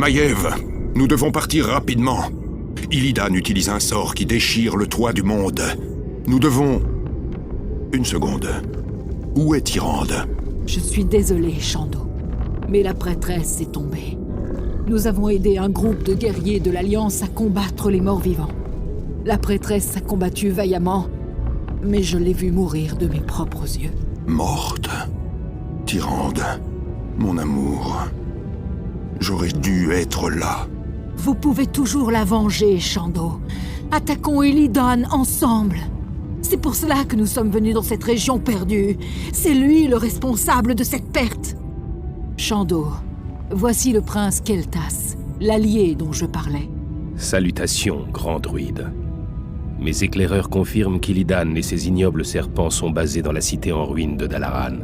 Maiev, nous devons partir rapidement. Illidan utilise un sort qui déchire le toit du monde. Nous devons... Une seconde. Où est Tyrande? Je suis désolée, Shando. Mais la prêtresse est tombée. Nous avons aidé un groupe de guerriers de l'Alliance à combattre les morts-vivants. La prêtresse a combattu vaillamment, mais je l'ai vue mourir de mes propres yeux. Morte. Tyrande, mon amour. J'aurais dû être là. Vous pouvez toujours la venger, Shando. Attaquons Illidan ensemble. C'est pour cela que nous sommes venus dans cette région perdue. C'est lui le responsable de cette perte. Shando, voici le prince Keltas, l'allié dont je parlais. Salutations, grand druide. Mes éclaireurs confirment qu'Illidan et ses ignobles serpents sont basés dans la cité en ruine de Dalaran.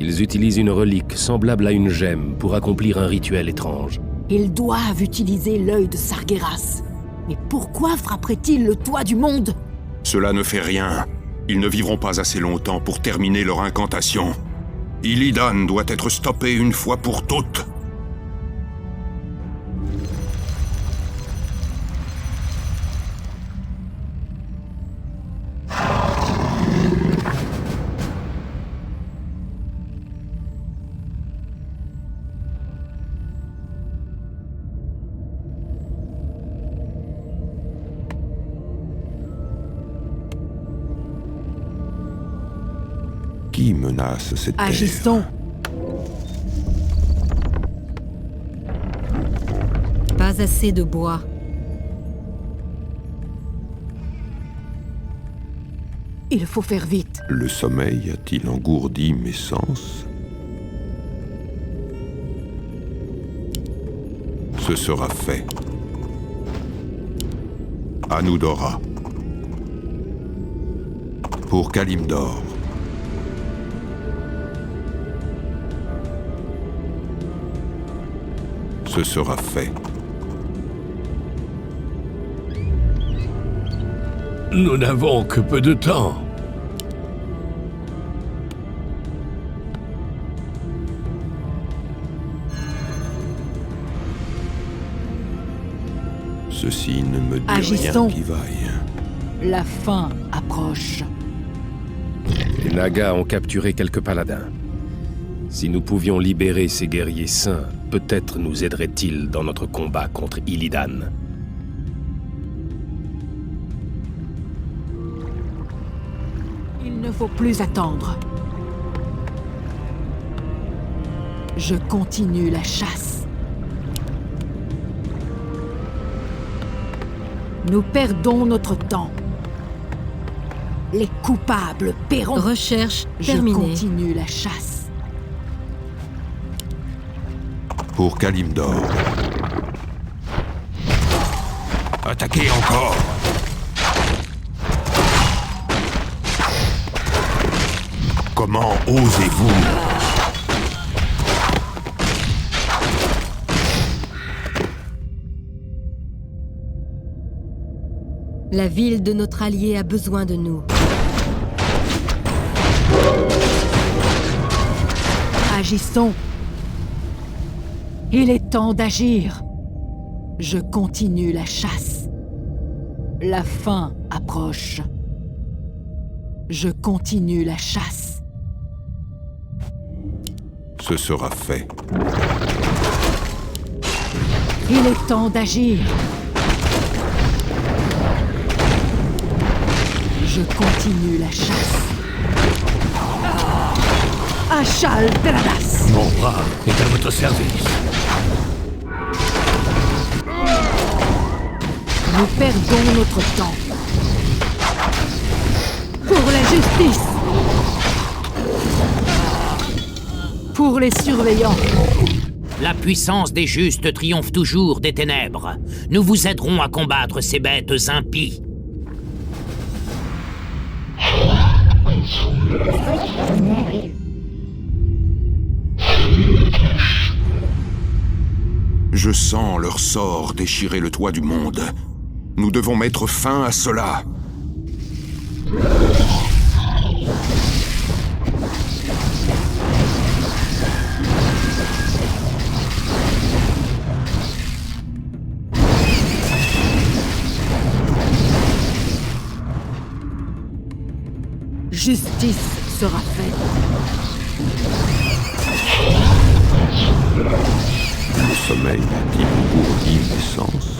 Ils utilisent une relique semblable à une gemme pour accomplir un rituel étrange. Ils doivent utiliser l'œil de Sargeras. Mais pourquoi frapperait-il le toit du monde? Cela ne fait rien. Ils ne vivront pas assez longtemps pour terminer leur incantation. Illidan doit être stoppé une fois pour toutes. Qui menace cette terre? Agissons. Pas assez de bois. Il faut faire vite. Le sommeil a-t-il engourdi mes sens? Ce sera fait. Anudora. Pour Kalimdor. Ce sera fait. Nous n'avons que peu de temps. Ceci ne me dit Agissons. rien qui vaille. La fin approche. Les Nagas ont capturé quelques paladins. Si nous pouvions libérer ces guerriers saints, peut-être nous aideraient-ils dans notre combat contre Illidan. Il ne faut plus attendre. Je continue la chasse. Nous perdons notre temps. Les coupables paieront. Recherche Je terminée. continue la chasse. Pour Kalimdor. Attaquez encore! Comment osez-vous? La ville de notre allié a besoin de nous. Agissons. Il est temps d'agir. Je continue la chasse. La fin approche. Je continue la chasse. Ce sera fait. Il est temps d'agir. Je continue la chasse. Achal Peladas. Mon bras est à votre service. Nous perdons notre temps. Pour la justice. Pour les surveillants. La puissance des justes triomphe toujours des ténèbres. Nous vous aiderons à combattre ces bêtes impies. Je sens leur sort déchirer le toit du monde. Nous devons mettre fin à cela. Justice sera faite. Le sommeil qui bourrit mes sens.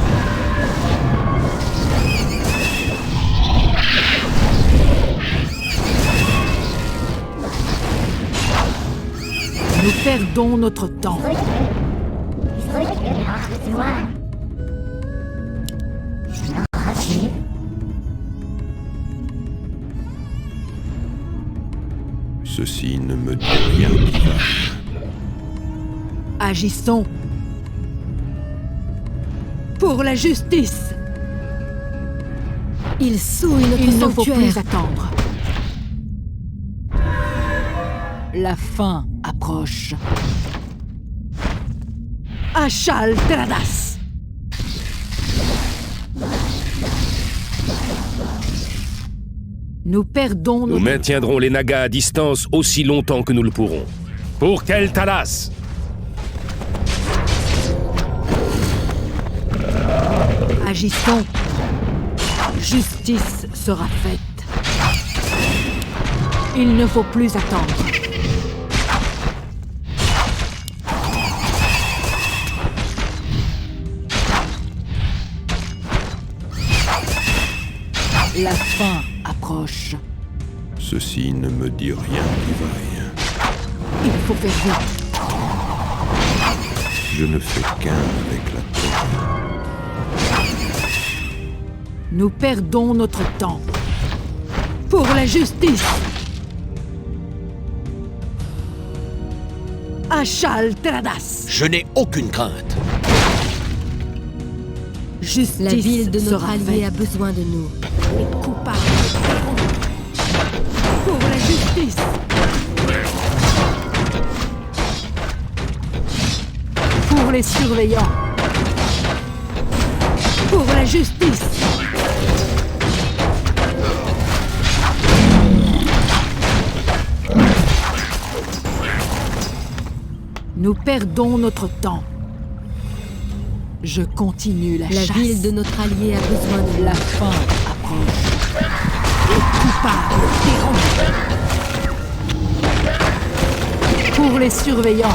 Nous perdons notre temps. Ceci ne me dit rien qui va. Agissons. Pour la justice. Il souille notre Il ne faut sanctuaire. plus attendre. La fin approche. Achal Teradas. Nous perdons Nous nos... maintiendrons les Nagas à distance aussi longtemps que nous le pourrons. Pour Kel Talas! Agissons. Justice sera faite. Il ne faut plus attendre. La fin approche. Ceci ne me dit rien qui vaille. Il faut faire vite. Je ne fais qu'un avec la terre. Nous perdons notre temps. Pour la justice. Achal Teradas. Je n'ai aucune crainte. Justice La ville de notre sera allié a faite. besoin de nous. Les coupables paieront. Pour la justice. Pour les surveillants. Pour la justice. Nous perdons notre temps. Je continue la La chasse. ville de notre allié a besoin de nous. La fin approche. Les coupables paieront. Pour les surveillants.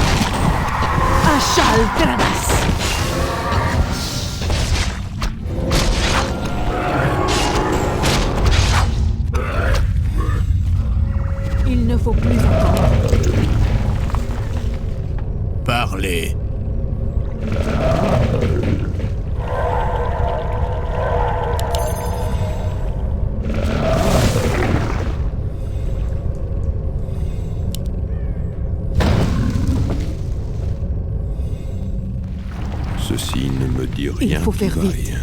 Achal Teradas. Il ne faut plus attendre. Parlez. Ceci ne me dit rien faut qui faire vite. vaille.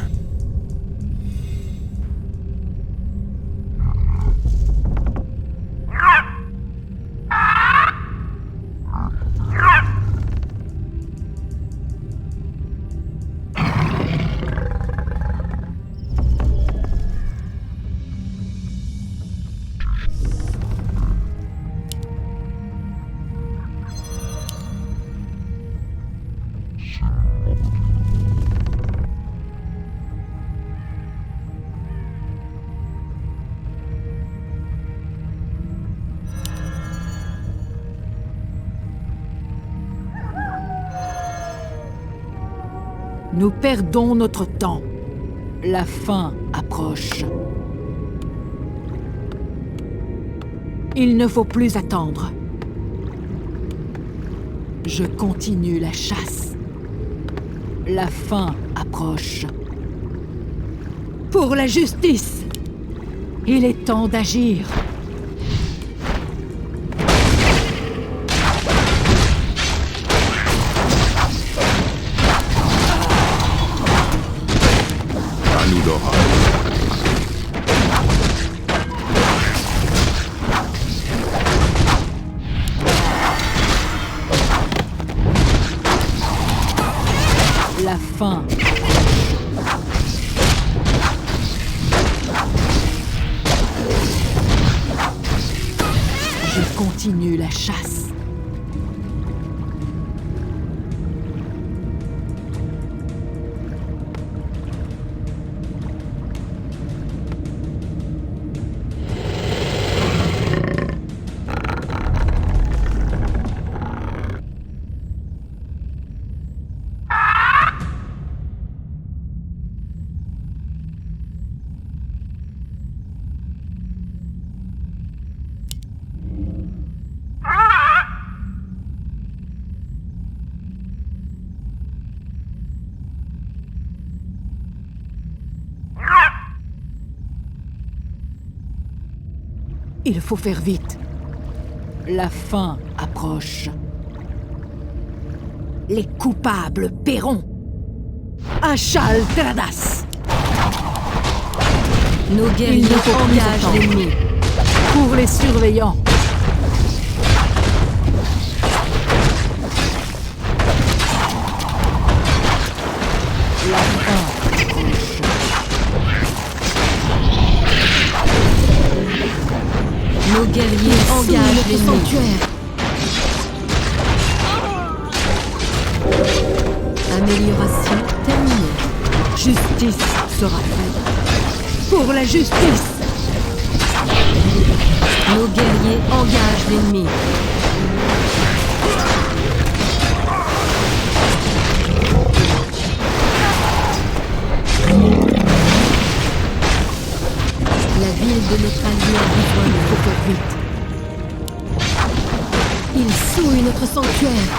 Nous perdons notre temps. La fin approche. Il ne faut plus attendre. Je continue la chasse. La fin approche. Pour la justice. Il est temps d'agir. Anudora. La fin. Je continue la chasse. Il faut faire vite. La fin approche. Les coupables paieront. Achal Tradas. Nos guerriers Il ne faut plus engagent attendre. l'ennemi. Pour les surveillants. La fin approche. Nos guerriers engagent Notre l'ennemi. sanctuaire. Amélioration terminée. Justice sera faite. Pour la justice. Nos guerriers engagent l'ennemi. La ville de notre allié a besoin Il de faut faire vite. Il souille notre sanctuaire.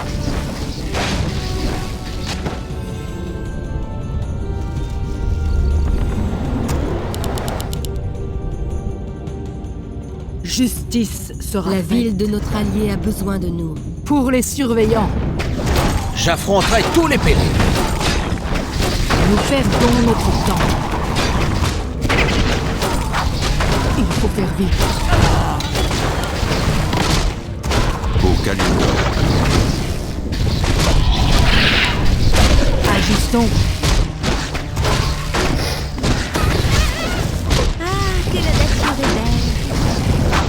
Justice sera La faite. ville de notre allié a besoin de nous. Pour les surveillants. J'affronterai tous les périls. Nous perdons notre temps. Il faut faire vite. Au Kalimdor. Agissons. Ah, que la nature est belle.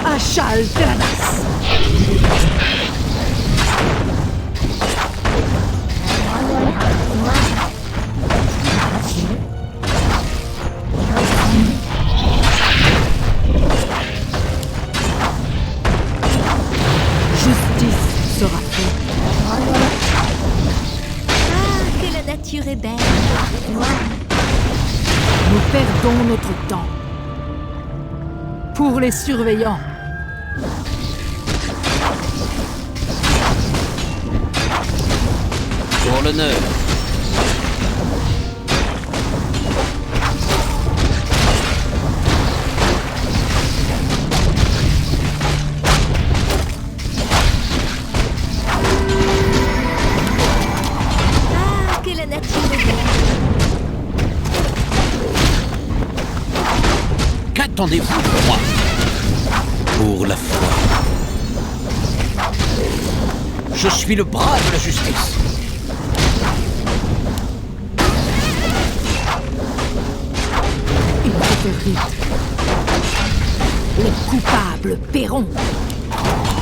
Achal Tradas. Justice sera faite. Ah, que la nature est belle. Nous perdons notre temps. Pour les surveillants. Pour l'honneur. Ah, que la nature est belle. Qu'attendez-vous de moi? Pour la foi. Je suis le bras de la justice. Il faut faire vite. Les coupables paieront.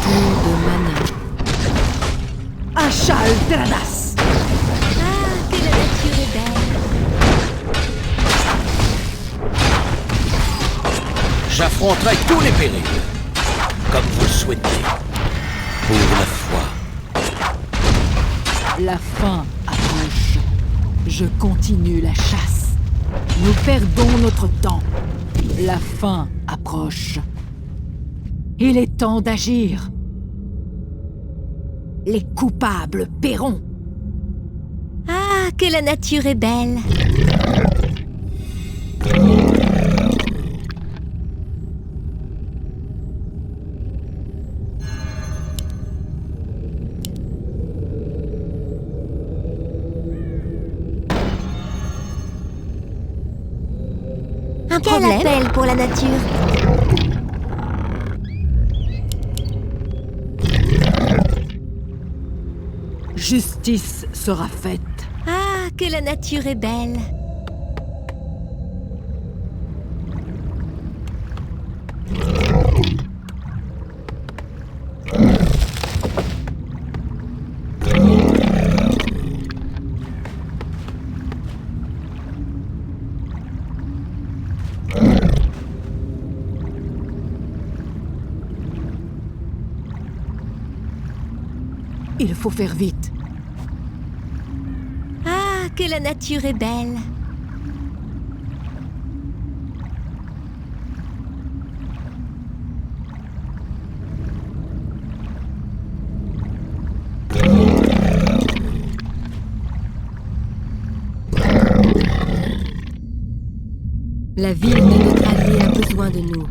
Plus de mana. Achal Tradas. Ah, que la nature est belle. J'affronterai tous les périls. Comme vous le souhaitez. Pour la foi. La fin approche. Je continue la chasse. Nous perdons notre temps. La fin approche. Il est temps d'agir. Les coupables paieront. Ah, que la nature est belle. Un problème? Quel appel pour la nature? Justice sera faite. Ah, que la nature est belle. Il faut faire vite. Ah, que la nature est belle. La ville de notre allié a besoin de nous.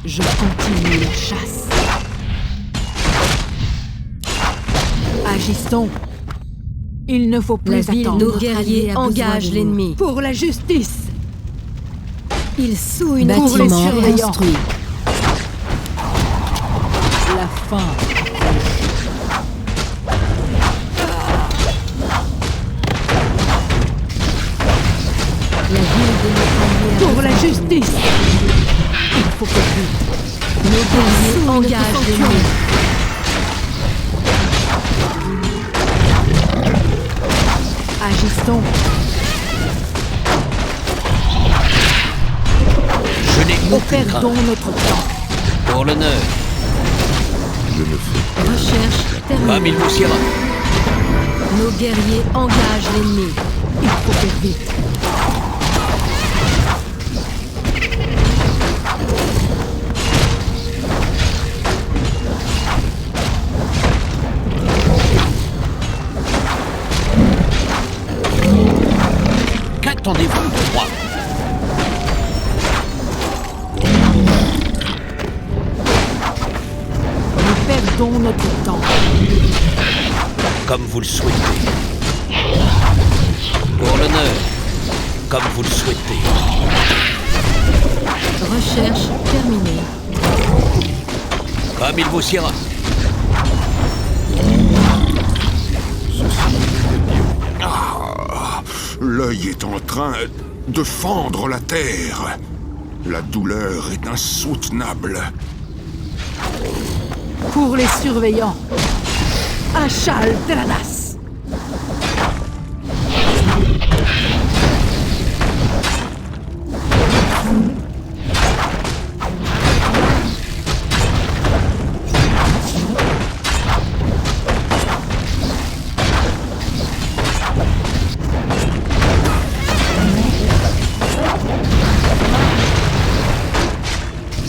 Je continue la chasse. Agissons. Il ne faut plus La ville attendre. de nos guerriers engage l'ennemi. Pour la justice. Il sout une Pour les bâtiment surveillants. construit. La fin. La ville de notre allié a Pour besoin la de nous. justice. Il faut faire vite. Nos guerriers engagent l'ennemi. Agissons. Je n'ai Nous aucune perdons crainte. notre temps. Pour l'honneur, Je ne fais Recherche comme terminée. il vous siera. Nos guerriers engagent l'ennemi. Il faut faire vite. Qu'attendez-vous de moi? Nous perdons notre temps. Comme vous le souhaitez. Pour l'honneur, comme vous le souhaitez. Recherche terminée. Comme il vous siera. L'œil est en train de fendre la terre. La douleur est insoutenable. Pour les surveillants. Achal Dranas.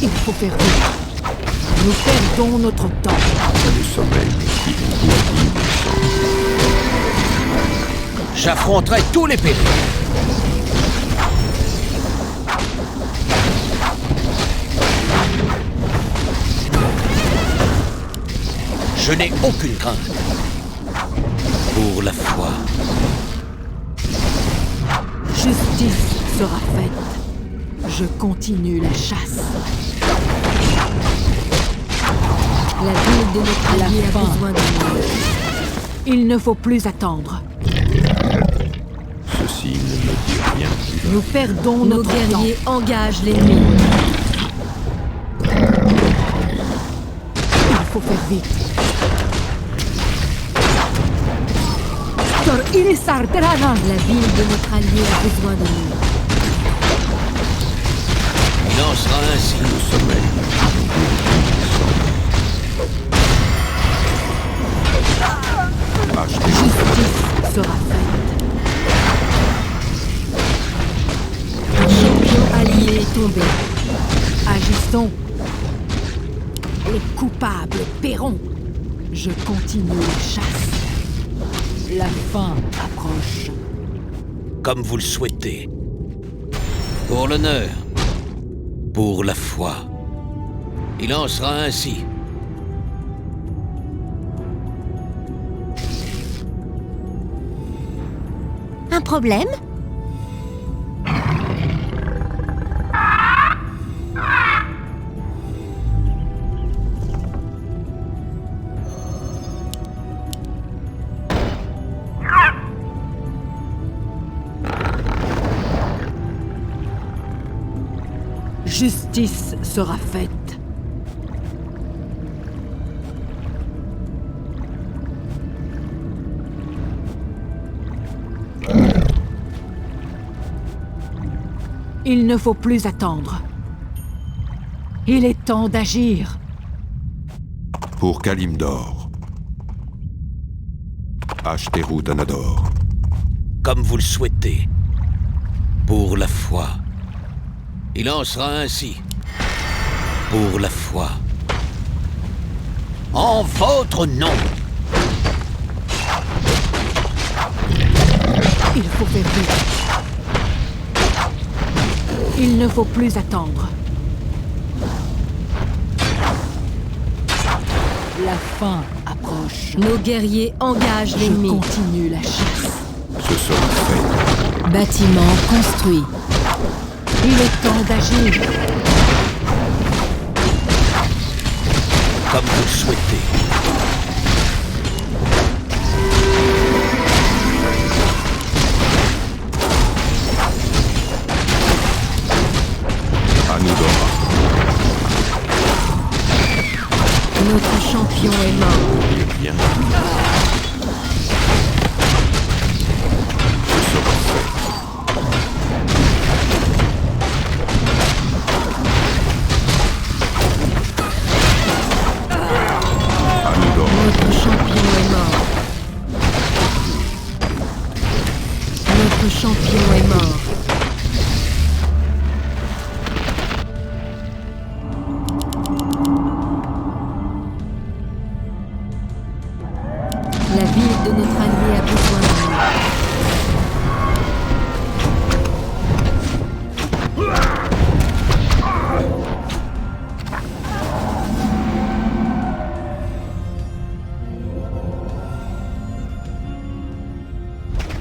Il faut faire vite. Nous perdons notre temps. le sommeil qui vous bourdit le sang. J'affronterai tous les périls. Je n'ai aucune crainte. Pour la foi. Justice sera faite. Je continue la chasse. La ville de notre La allié a fin. besoin de nous. Il ne faut plus attendre. Ceci ne me dit rien. Nous perdons Nos notre guerriers engagent l'ennemi. Il faut faire vite. Tor Ilisar Terana. La ville de notre allié a besoin de nous. Il en sera ainsi. Le sommeil qui vous bourdit le sang. Justice sera faite. Un champion allié est tombé. Agissons. Les coupables paieront. Je continue la chasse. La fin approche. Comme vous le souhaitez. Pour l'honneur. Pour la foi. Il en sera ainsi. Un problème? Justice sera faite. Il ne faut plus attendre. Il est temps d'agir. Pour Kalimdor. Ashterou Danador. Comme vous le souhaitez. Pour la foi. Il en sera ainsi. Pour la foi. En votre nom. perdue. Il ne faut plus attendre. La fin approche. Nos guerriers engagent Je l'ennemi. continue la chasse. Ce sera fait. Bâtiment construit. Il est temps d'agir. Comme vous le souhaitez. Anudora. Notre champion est mort. Et bien. Ce sera fait. Anudora. Notre champion est mort. Notre champion est mort. La ville de notre allié a besoin de nous.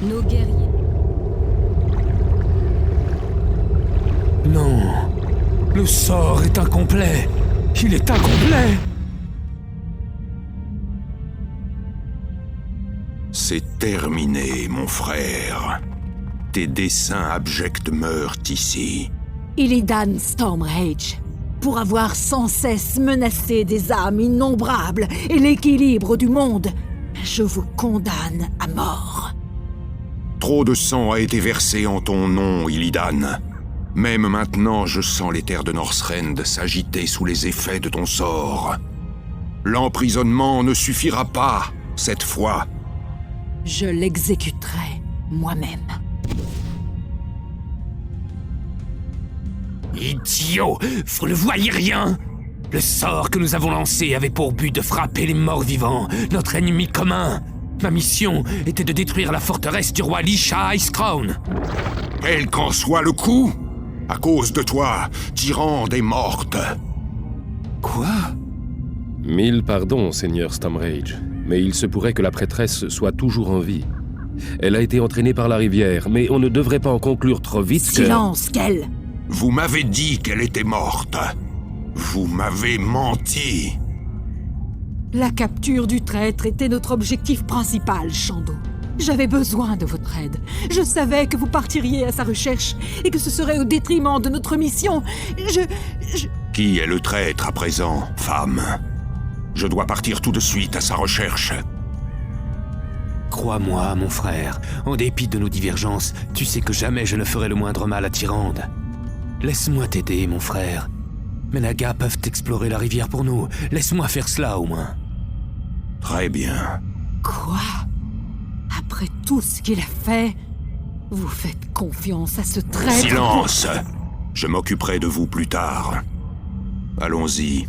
Nos guerriers. Non. Le sort est incomplet. Il est incomplet. C'est terminé, mon frère. Tes desseins abjects meurent ici. Illidan Stormrage, pour avoir sans cesse menacé des âmes innombrables et l'équilibre du monde, je vous condamne à mort. Trop de sang a été versé en ton nom, Illidan. Même maintenant, je sens les terres de Northrend s'agiter sous les effets de ton sort. L'emprisonnement ne suffira pas, cette fois. Je l'exécuterai moi-même. Idiot! Vous ne voyez rien? Le sort que nous avons lancé avait pour but de frapper les morts vivants, notre ennemi commun. Ma mission était de détruire la forteresse du roi Lisha Icecrown. Quel qu'en soit le coup, à cause de toi, Tyrande est morte. Quoi? Mille pardons, Seigneur Stormrage, mais il se pourrait que la prêtresse soit toujours en vie. Elle a été entraînée par la rivière, mais on ne devrait pas en conclure trop vite que... Silence, Kell! Vous m'avez dit qu'elle était morte. Vous m'avez menti. La capture du traître était notre objectif principal, Shando. J'avais besoin de votre aide. Je savais que vous partiriez à sa recherche et que ce serait au détriment de notre mission. Qui est le traître à présent, femme? Je dois partir tout de suite à sa recherche. Crois-moi, mon frère, en dépit de nos divergences, tu sais que jamais je ne ferai le moindre mal à Tyrande. Laisse-moi t'aider, mon frère. Mes nagas peuvent explorer la rivière pour nous. Laisse-moi faire cela, au moins. Très bien. Quoi? Après tout ce qu'il a fait, vous faites confiance à ce traître? Silence! Je m'occuperai de vous plus tard. Allons-y,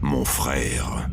mon frère.